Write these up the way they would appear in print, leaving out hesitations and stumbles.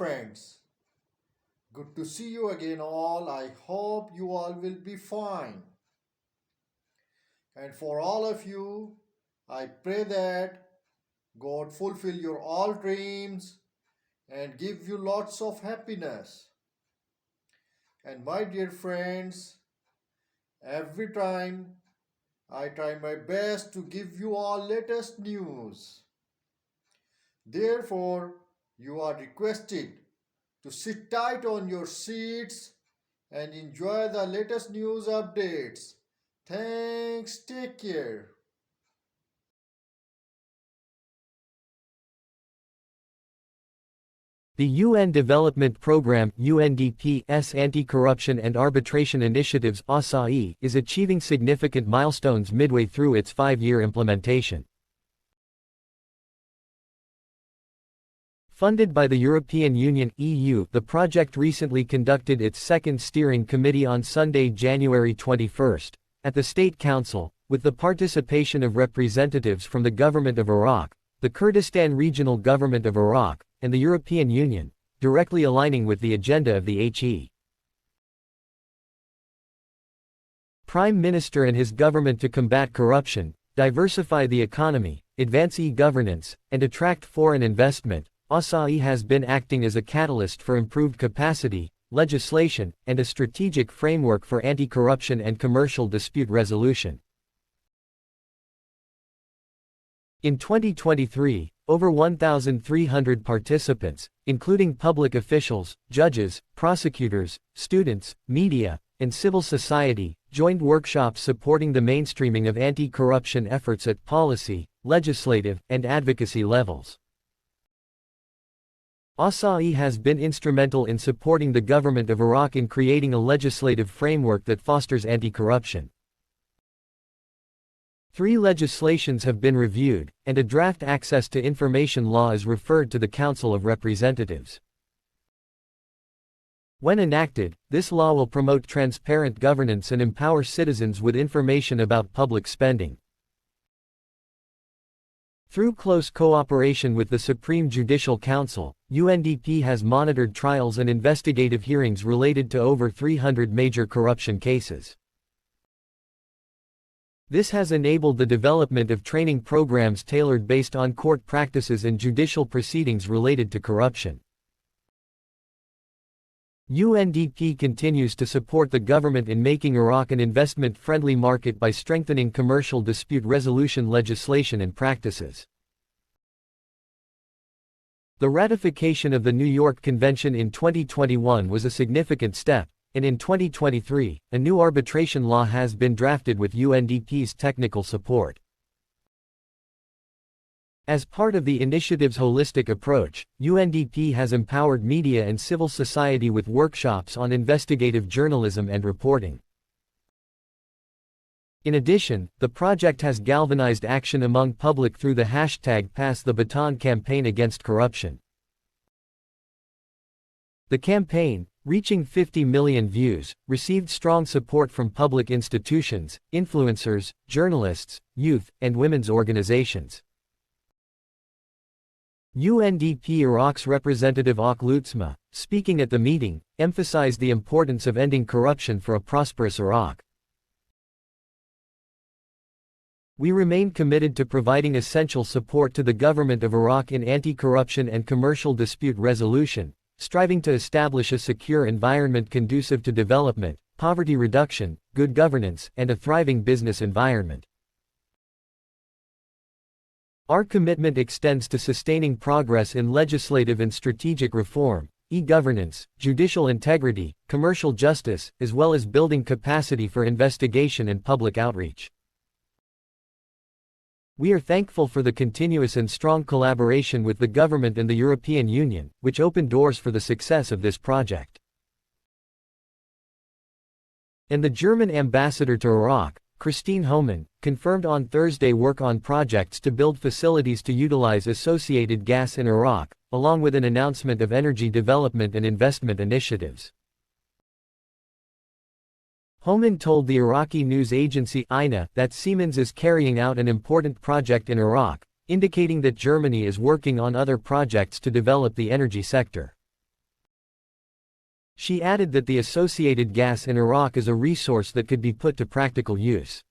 friends. Good to see you again, all. I hope you all will be fine. And for all of you, I pray that God fulfill your all dreams and give you lots of happiness. And my dear friends, every time I try my best to give you all latest news. Therefore, you are requested to sit tight on your seats and enjoy the latest news updates. Thanks, take care. The UN Development Programme UNDP's Anti-Corruption and Arbitration Initiatives ACAI is achieving significant milestones midway through its 5-year implementation. Funded by the European Union (EU), the project recently conducted its second steering committee on Sunday, January 21, at the State Council, with the participation of representatives from the Government of Iraq, the Kurdistan Regional Government of Iraq, and the European Union, directly aligning with the agenda of the HE. Prime Minister and his government to combat corruption, diversify the economy, advance e-governance, and attract foreign investment. ACAI has been acting as a catalyst for improved capacity, legislation, and a strategic framework for anti-corruption and commercial dispute resolution. In 2023, over 1,300 participants, including public officials, judges, prosecutors, students, media, and civil society, joined workshops supporting the mainstreaming of anti-corruption efforts at policy, legislative, and advocacy levels. ACAI has been instrumental in supporting the government of Iraq in creating a legislative framework that fosters anti-corruption. 3 legislations have been reviewed, and a draft access to information law is referred to the Council of Representatives. When enacted, this law will promote transparent governance and empower citizens with information about public spending. Through close cooperation with the Supreme Judicial Council, UNDP has monitored trials and investigative hearings related to over 300 major corruption cases. This has enabled the development of training programs tailored based on court practices and judicial proceedings related to corruption. UNDP continues to support the government in making Iraq an investment-friendly market by strengthening commercial dispute resolution legislation and practices. The ratification of the New York Convention in 2021 was a significant step, and in 2023, a new arbitration law has been drafted with UNDP's technical support. As part of the initiative's holistic approach, UNDP has empowered media and civil society with workshops on investigative journalism and reporting. In addition, the project has galvanized action among public through the hashtag Pass the Baton campaign against corruption. The campaign, reaching 50 million views, received strong support from public institutions, influencers, journalists, youth, and women's organizations. UNDP Iraq's representative Ak Lutzma, speaking at the meeting, emphasized the importance of ending corruption for a prosperous Iraq. We remain committed to providing essential support to the government of Iraq in anti-corruption and commercial dispute resolution, striving to establish a secure environment conducive to development, poverty reduction, good governance, and a thriving business environment. Our commitment extends to sustaining progress in legislative and strategic reform, e-governance, judicial integrity, commercial justice, as well as building capacity for investigation and public outreach. We are thankful for the continuous and strong collaboration with the government and the European Union, which opened doors for the success of this project. And the German ambassador to Iraq, Christine Hohmann, confirmed on Thursday work on projects to build facilities to utilize associated gas in Iraq, along with an announcement of energy development and investment initiatives. Hohmann told the Iraqi news agency INA that Siemens is carrying out an important project in Iraq, indicating that Germany is working on other projects to develop the energy sector. She added that the associated gas in Iraq is a resource that could be put to practical use.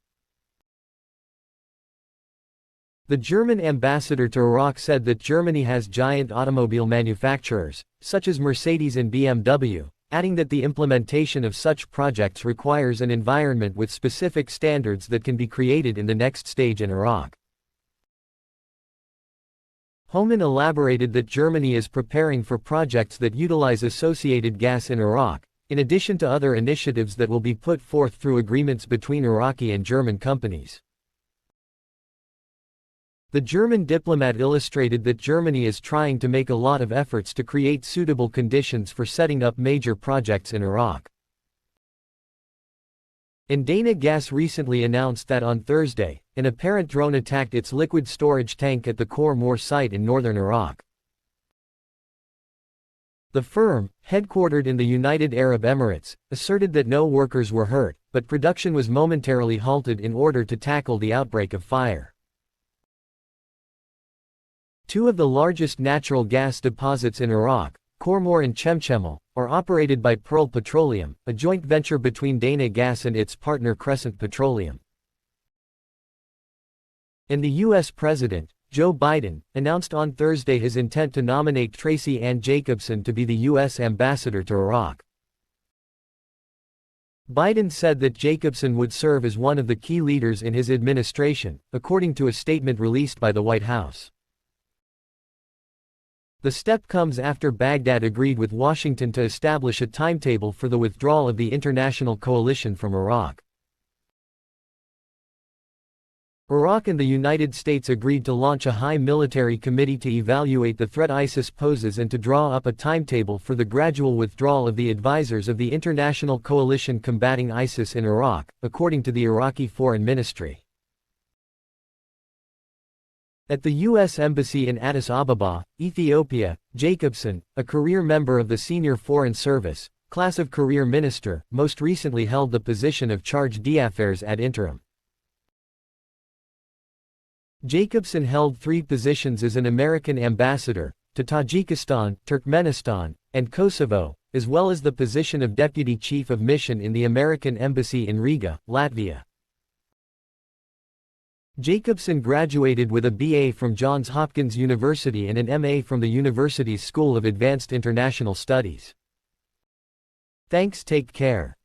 The German ambassador to Iraq said that Germany has giant automobile manufacturers, such as Mercedes and BMW, adding that the implementation of such projects requires an environment with specific standards that can be created in the next stage in Iraq. Homan elaborated that Germany is preparing for projects that utilize associated gas in Iraq, in addition to other initiatives that will be put forth through agreements between Iraqi and German companies. The German diplomat illustrated that Germany is trying to make a lot of efforts to create suitable conditions for setting up major projects in Iraq. Dana Gas recently announced that on Thursday, an apparent drone attacked its liquid storage tank at the Khor Mor site in northern Iraq. The firm, headquartered in the United Arab Emirates, asserted that no workers were hurt, but production was momentarily halted in order to tackle the outbreak of fire. Two of the largest natural gas deposits in Iraq, Khor Mor and Chemchemal, are operated by Pearl Petroleum, a joint venture between Dana Gas and its partner Crescent Petroleum. And the U.S. President, Joe Biden, announced on Thursday his intent to nominate Tracy Ann Jacobson to be the U.S. ambassador to Iraq. Biden said that Jacobson would serve as one of the key leaders in his administration, according to a statement released by the White House. The step comes after Baghdad agreed with Washington to establish a timetable for the withdrawal of the international coalition from Iraq. Iraq and the United States agreed to launch a high military committee to evaluate the threat ISIS poses and to draw up a timetable for the gradual withdrawal of the advisors of the international coalition combating ISIS in Iraq, according to the Iraqi Foreign Ministry. At the U.S. Embassy in Addis Ababa, Ethiopia, Jacobson, a career member of the Senior Foreign Service, class of career minister, most recently held the position of charge d'affaires ad interim. Jacobson held 3 positions as an American ambassador, to Tajikistan, Turkmenistan, and Kosovo, as well as the position of Deputy Chief of Mission in the American Embassy in Riga, Latvia. Jacobson graduated with a BA from Johns Hopkins University and an MA from the university's School of Advanced International Studies. Thanks, take care.